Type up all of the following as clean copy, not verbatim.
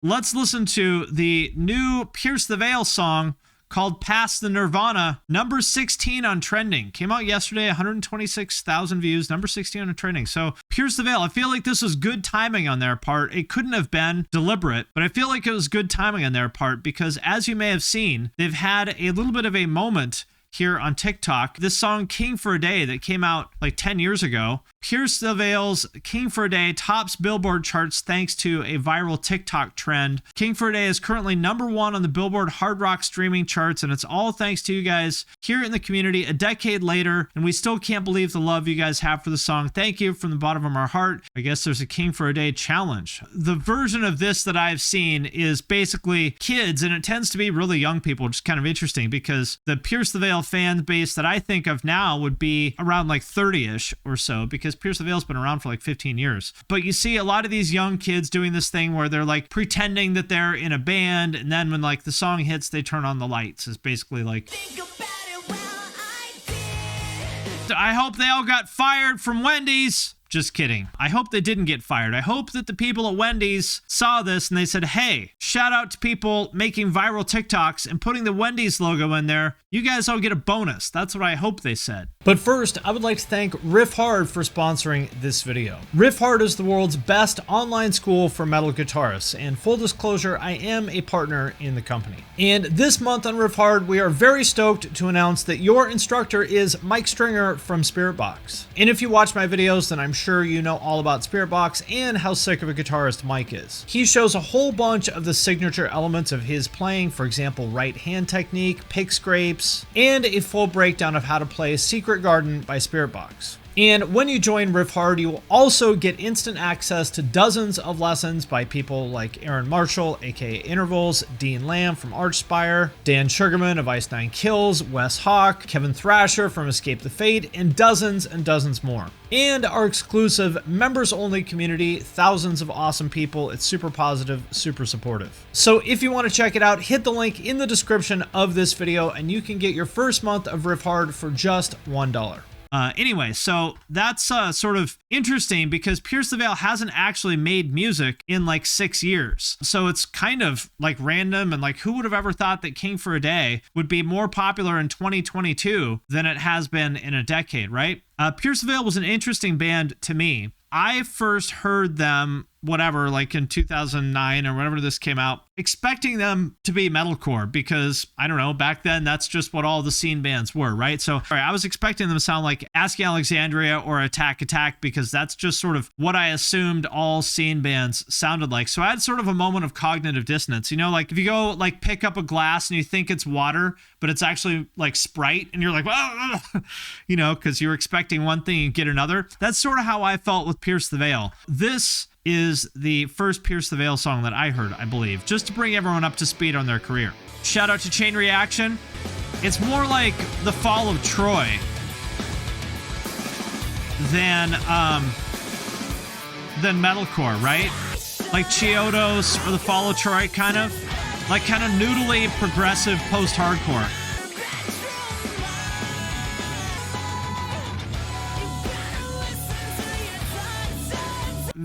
let's listen to the new Pierce the Veil song called Past the Nirvana, number 16 on trending. Came out yesterday, 126,000 views, number 16 on trending. So Pierce the Veil, I feel like this was good timing on their part. It couldn't have been deliberate, but I feel like it was good timing on their part because as you may have seen, they've had a little bit of a moment here on TikTok. This song King for a Day that came out like 10 years ago. Pierce the Veil's King for a Day tops Billboard charts thanks to a viral TikTok trend. King for a Day is currently number 1 on the Billboard Hard Rock streaming charts, and it's all thanks to you guys here in the community a decade later, and we still can't believe the love you guys have for the song. Thank you from the bottom of our heart. I guess there's a King for a Day challenge. The version of this that I've seen is basically kids, and it tends to be really young people, which is kind of interesting because the Pierce the Veil fan base that I think of now would be around like 30-ish or so, because Pierce the Veil's been around for like 15 years. But you see a lot of these young kids doing this thing where they're like pretending that they're in a band, and then when like the song hits, they turn on the lights. It's basically like, I hope they all got fired from Wendy's. Just kidding. I hope they didn't get fired. I hope that the people at Wendy's saw this and they said, hey, shout out to people making viral TikToks and putting the Wendy's logo in there. You guys all get a bonus. That's what I hope they said. But first, I would like to thank Riff Hard for sponsoring this video. Riff Hard is the world's best online school for metal guitarists, and full disclosure, I am a partner in the company. And this month on Riff Hard, we are very stoked to announce that your instructor is Mike Stringer from Spiritbox. And if you watch my videos, then I'm sure you know all about Spiritbox and how sick of a guitarist Mike is. He shows a whole bunch of the signature elements of his playing, for example, right hand technique, pick scrapes, and a full breakdown of how to play Secret Garden by Spiritbox. And when you join Riff Hard, you will also get instant access to dozens of lessons by people like Aaron Marshall, aka Intervals, Dean Lamb from Archspire, Dan Sugarman of Ice Nine Kills, Wes Hawk, Kevin Thrasher from Escape the Fate, and dozens more. And our exclusive members-only community, thousands of awesome people. It's super positive, super supportive. So if you want to check it out, hit the link in the description of this video, and you can get your first month of Riff Hard for just $1. Anyway, so that's sort of interesting because Pierce the Veil hasn't actually made music in like 6 years. So it's kind of like random, and like who would have ever thought that King for a Day would be more popular in 2022 than it has been in a decade, right? Pierce the Veil was an interesting band to me. I first heard them, whatever, like in 2009 or whenever this came out, expecting them to be metalcore because, I don't know, back then that's just what all the scene bands were, right? So I was expecting them to sound like Asking Alexandria or Attack Attack because that's just sort of what I assumed all scene bands sounded like. So I had sort of a moment of cognitive dissonance. You know, like if you go like pick up a glass and you think it's water, but it's actually like Sprite and you're like, well, you know, because you're expecting one thing and get another. That's sort of how I felt with Pierce the Veil. This is the first Pierce the Veil song that I heard, I believe, just to bring everyone up to speed on their career. Shout out to Chain Reaction. It's more like the fall of Troy than metalcore, right? Like Chiodos or the fall of Troy, kind of noodly progressive post-hardcore.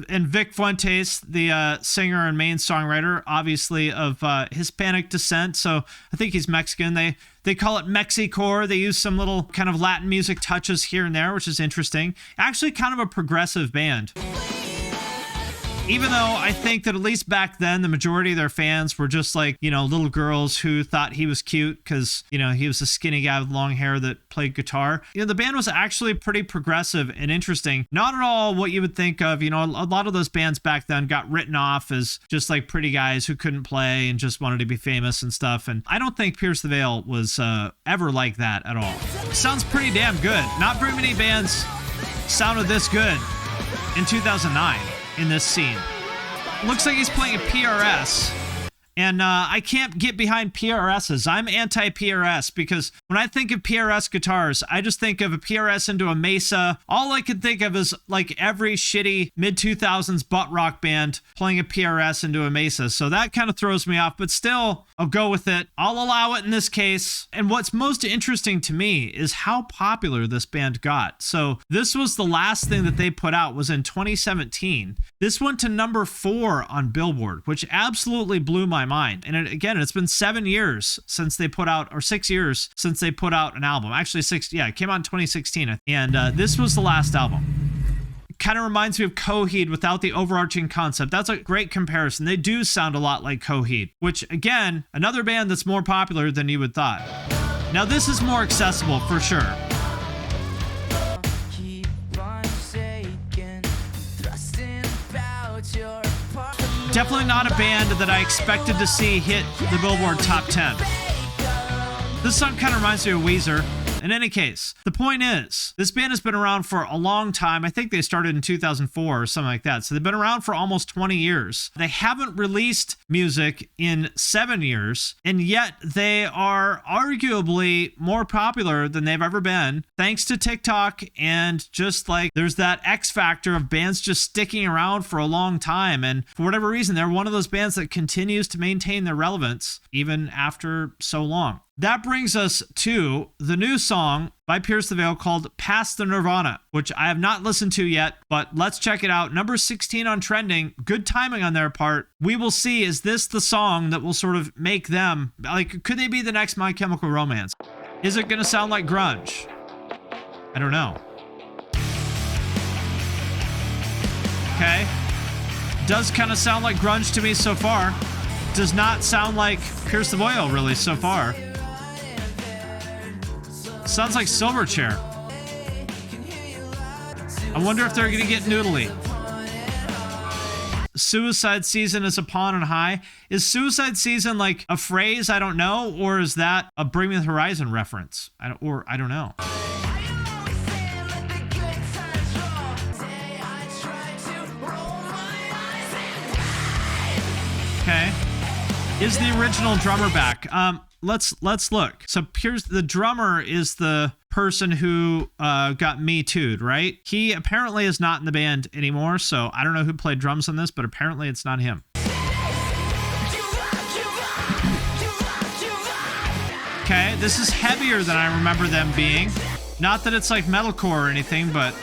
And Vic Fuentes, the singer and main songwriter, obviously of Hispanic descent, so I think he's Mexican. They call it Mexicore. They use some little kind of Latin music touches here and there, which is interesting. Actually kind of a progressive band. Even though I think that at least back then, the majority of their fans were just like, you know, little girls who thought he was cute because, you know, he was a skinny guy with long hair that played guitar. You know, the band was actually pretty progressive and interesting. Not at all what you would think of. You know, a lot of those bands back then got written off as just like pretty guys who couldn't play and just wanted to be famous and stuff. And I don't think Pierce the Veil was ever like that at all. Sounds pretty damn good. Not very many bands sounded this good in 2009. In this scene. Looks like he's playing a PRS And I can't get behind PRSs. I'm anti-PRS because when I think of PRS guitars, I just think of a PRS into a Mesa. All I can think of is like every shitty mid-2000s butt rock band playing a PRS into a Mesa. So that kind of throws me off, but still, I'll go with it. I'll allow it in this case. And what's most interesting to me is how popular this band got. So this was the last thing that they put out was in 2017. This went to number 4 on Billboard, which absolutely blew my mind. And again, it's been 7 years since they put out, or 6 years since they put out an album. Actually, 6, yeah, it came out in 2016. And this was the last album. Kind of reminds me of Coheed without the overarching concept. That's a great comparison. They do sound a lot like Coheed, which again, another band that's more popular than you would thought. Now this is more accessible for sure. Definitely not a band that I expected to see hit the Billboard Top 10. This song kind of reminds me of Weezer. In any case, the point is, this band has been around for a long time. I think they started in 2004 or something like that. So they've been around for almost 20 years. They haven't released music in 7 years, and yet they are arguably more popular than they've ever been, thanks to TikTok and just like there's that X factor of bands just sticking around for a long time. And for whatever reason, they're one of those bands that continues to maintain their relevance even after so long. That brings us to the new song by Pierce the Veil called Past the Nirvana, which I have not listened to yet, but let's check it out. Number 16 on trending. Good timing on their part. We will see, is this the song that will sort of make them, like, could they be the next My Chemical Romance? Is it going to sound like grunge? I don't know. Okay. Does kind of sound like grunge to me so far. Does not sound like Pierce the Veil really so far. Sounds like Silverchair. I wonder if they're going to get noodly. Suicide Season is upon and high. Is Suicide Season like a phrase I don't know, or is that a Bring Me the Horizon reference? I don't know. Okay. Is the original drummer back? Let's look. So Pierce, the drummer, is the person who got Me Too'd, right? He apparently is not in the band anymore, so I don't know who played drums on this, but apparently it's not him. Okay, this is heavier than I remember them being. Not that it's like metalcore or anything, but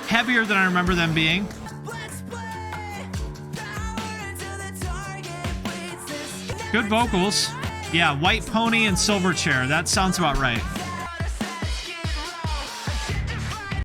heavier than I remember them being. Good vocals. Yeah, White Pony and Silverchair. That sounds about right.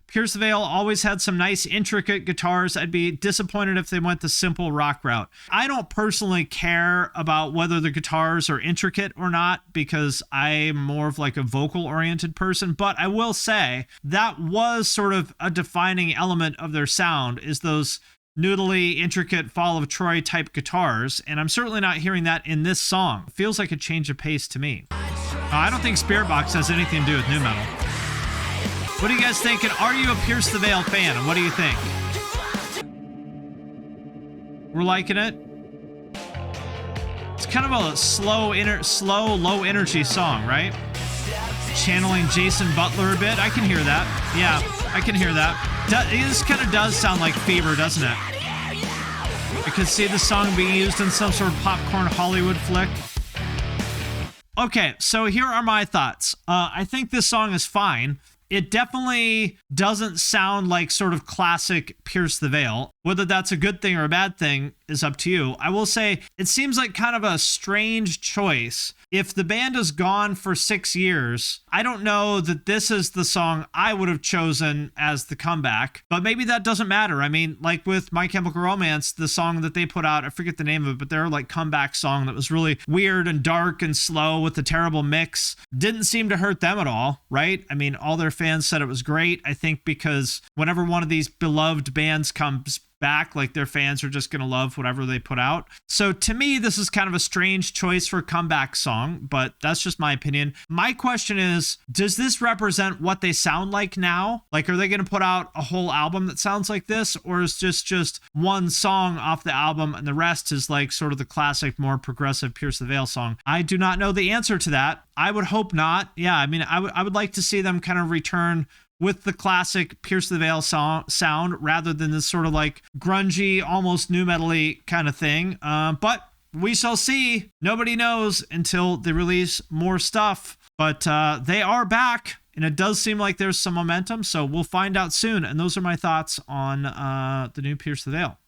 Pierce the Veil always had some nice, intricate guitars. I'd be disappointed if they went the simple rock route. I don't personally care about whether the guitars are intricate or not because I'm more of like a vocal-oriented person, but I will say that was sort of a defining element of their sound is those noodly, intricate Fall of Troy type guitars, and I'm certainly not hearing that in this song. It feels like a change of pace to me. I don't think Spirit Box has anything to do with nu metal. What are you guys thinking? Are you a Pierce the Veil fan, and what do you think? We're liking it. It's kind of a slow, low energy song, right? Channeling Jason Butler a bit. I can hear that. Yeah, I can hear that. This kind of does sound like Fever, doesn't it? I could see the song being used in some sort of popcorn Hollywood flick. Okay, so here are my thoughts. I think this song is fine. It definitely doesn't sound like sort of classic Pierce the Veil. Whether that's a good thing or a bad thing is up to you. I will say it seems like kind of a strange choice. If the band is gone for 6 years, I don't know that this is the song I would have chosen as the comeback, but maybe that doesn't matter. I mean, like with My Chemical Romance, the song that they put out, I forget the name of it, but their like comeback song that was really weird and dark and slow with a terrible mix, didn't seem to hurt them at all, right? I mean, all their fans said it was great, I think, because whenever one of these beloved bands comes back. Like their fans are just going to love whatever they put out. So to me, this is kind of a strange choice for a comeback song, but that's just my opinion. My question is, does this represent what they sound like now? Like, are they going to put out a whole album that sounds like this? Or is this just one song off the album and the rest is like sort of the classic, more progressive Pierce the Veil song? I do not know the answer to that. I would hope not. Yeah, I mean, I would like to see them kind of return with the classic Pierce the Veil sound rather than this sort of like grungy, almost nu metal-y kind of thing. But we shall see. Nobody knows until they release more stuff. But they are back, and it does seem like there's some momentum, so we'll find out soon. And those are my thoughts on the new Pierce the Veil.